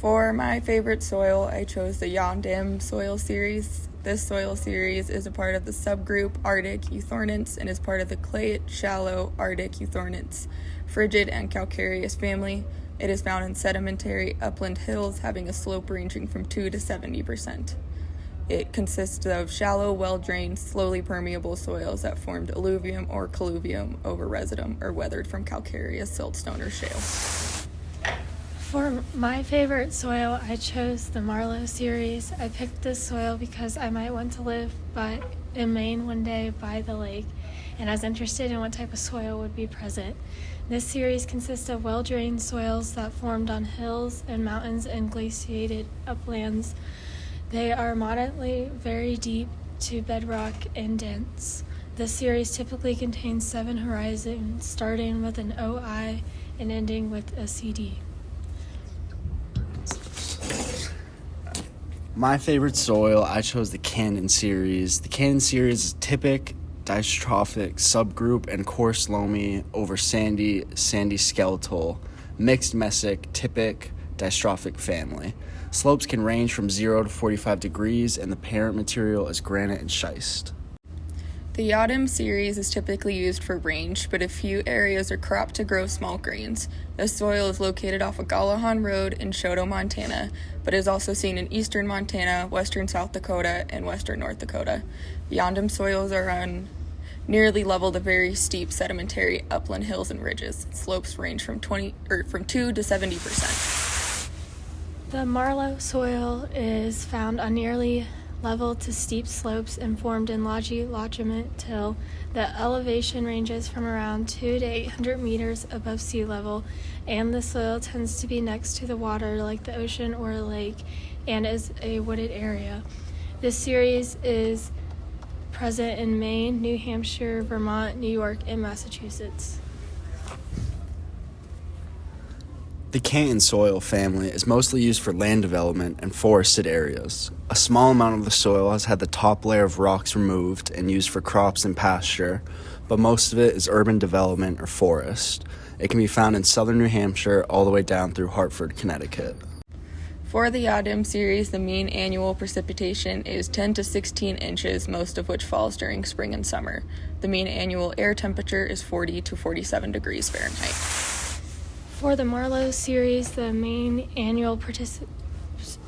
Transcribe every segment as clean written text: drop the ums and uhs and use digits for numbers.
For my favorite soil, I chose the Yondim soil series. This soil series is a part of the subgroup Arctic Euthornates and is part of the clayite shallow Arctic Euthornates, frigid and calcareous family. It is found in sedimentary upland hills having a slope ranging from 2 to 70%. It consists of shallow, well-drained, slowly permeable soils that formed alluvium or colluvium over residuum or weathered from calcareous siltstone or shale. For my favorite soil, I chose the Marlow series. I picked this soil because I might want to live in Maine one day by the lake, and I was interested in what type of soil would be present. This series consists of well-drained soils that formed on hills and mountains and glaciated uplands. They are moderately very deep to bedrock and dense. This series typically contains 7 horizons, starting with an OI and ending with a CD. My favorite soil, I chose the Cannon series. The Cannon series is typic dystrophic subgroup and coarse loamy over sandy skeletal, mixed mesic, typic dystrophic family. Slopes can range from 0 to 45 degrees, and the parent material is granite and schist. The Yondim series is typically used for range, but a few areas are cropped to grow small grains. The soil is located off of Gallahan Road in Choteau, Montana, but is also seen in eastern Montana, western South Dakota, and western North Dakota. Yondim soils are on nearly level to very steep sedimentary upland hills and ridges. Slopes range from 2 to 70%. The Marlow soil is found on nearly level to steep slopes and formed in lodgement till the elevation ranges from around 2 to 800 meters above sea level, and the soil tends to be next to the water like the ocean or a lake and is a wooded area. This series is present in Maine, New Hampshire, Vermont, New York, and Massachusetts. The Canton soil family is mostly used for land development and forested areas. A small amount of the soil has had the top layer of rocks removed and used for crops and pasture, but most of it is urban development or forest. It can be found in southern New Hampshire all the way down through Hartford, Connecticut. For the Yondim series, the mean annual precipitation is 10 to 16 inches, most of which falls during spring and summer. The mean annual air temperature is 40 to 47 degrees Fahrenheit. For the Marlow series, the mean annual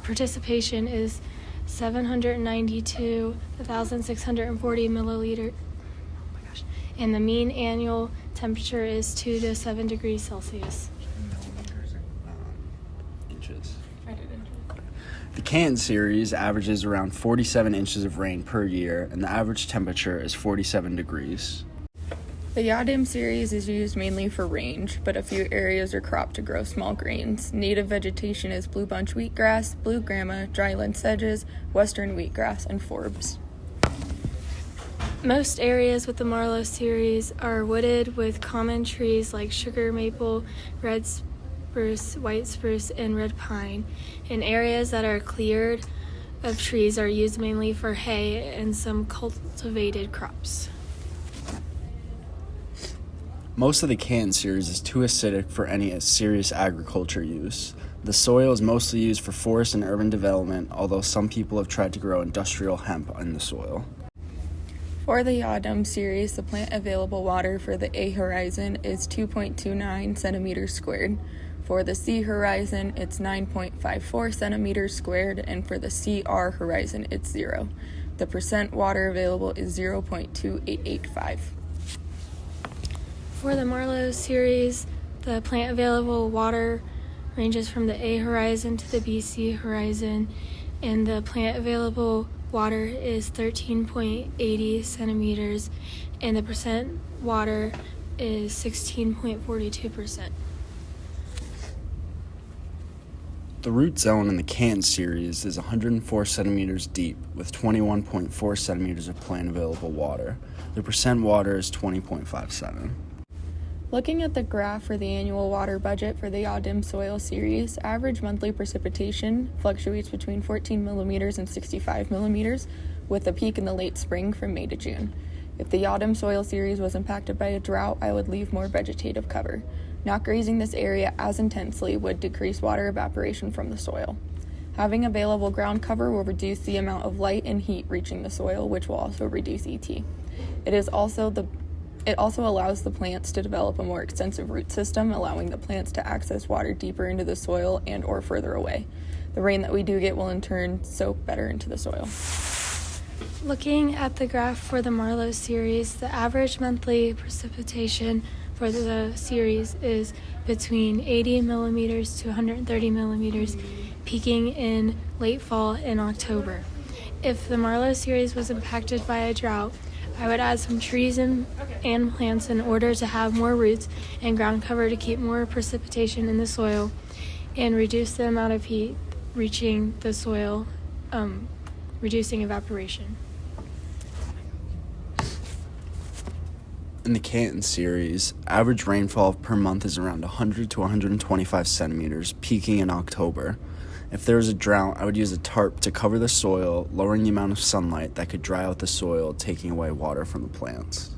participation is 792,640 milliliter. And the mean annual temperature is 2 to 7 degrees Celsius. Inches. The Canton series averages around 47 inches of rain per year, and the average temperature is 47 degrees. The Yondim series is used mainly for range, but a few areas are cropped to grow small grains. Native vegetation is blue bunch wheatgrass, blue grama, dryland sedges, western wheatgrass, and forbs. Most areas with the Marlow series are wooded with common trees like sugar maple, red spruce, white spruce, and red pine. And areas that are cleared of trees are used mainly for hay and some cultivated crops. Most of the Canton series is too acidic for any serious agriculture use. The soil is mostly used for forest and urban development, although some people have tried to grow industrial hemp in the soil. For the Yondim series, the plant available water for the A horizon is 2.29 centimeters squared. For the C horizon, it's 9.54 centimeters squared, and for the CR horizon, it's 0. The percent water available is 0.2885. For the Marlow series, the plant available water ranges from the A horizon to the BC horizon, and the plant available water is 13.80 centimeters, and the percent water is 16.42%. The root zone in the Canton series is 104 centimeters deep, with 21.4 centimeters of plant available water. The percent water is 20.57. Looking at the graph for the annual water budget for the Yondim soil series, average monthly precipitation fluctuates between 14 millimeters and 65 millimeters, with a peak in the late spring from May to June. If the Yondim soil series was impacted by a drought, I would leave more vegetative cover. Not grazing this area as intensely would decrease water evaporation from the soil. Having available ground cover will reduce the amount of light and heat reaching the soil, which will also reduce ET. It also allows the plants to develop a more extensive root system, allowing the plants to access water deeper into the soil and or further away. The rain that we do get will in turn soak better into the soil. Looking at the graph for the Marlowe series, the average monthly precipitation for the series is between 80 millimeters to 130 millimeters, peaking in late fall in October. If the Marlowe series was impacted by a drought, I would add some trees and plants in order to have more roots and ground cover to keep more precipitation in the soil and reduce the amount of heat reaching the soil, reducing evaporation. In the Canton series, average rainfall per month is around 100 to 125 centimeters, peaking in October. If there was a drought, I would use a tarp to cover the soil, lowering the amount of sunlight that could dry out the soil, taking away water from the plants.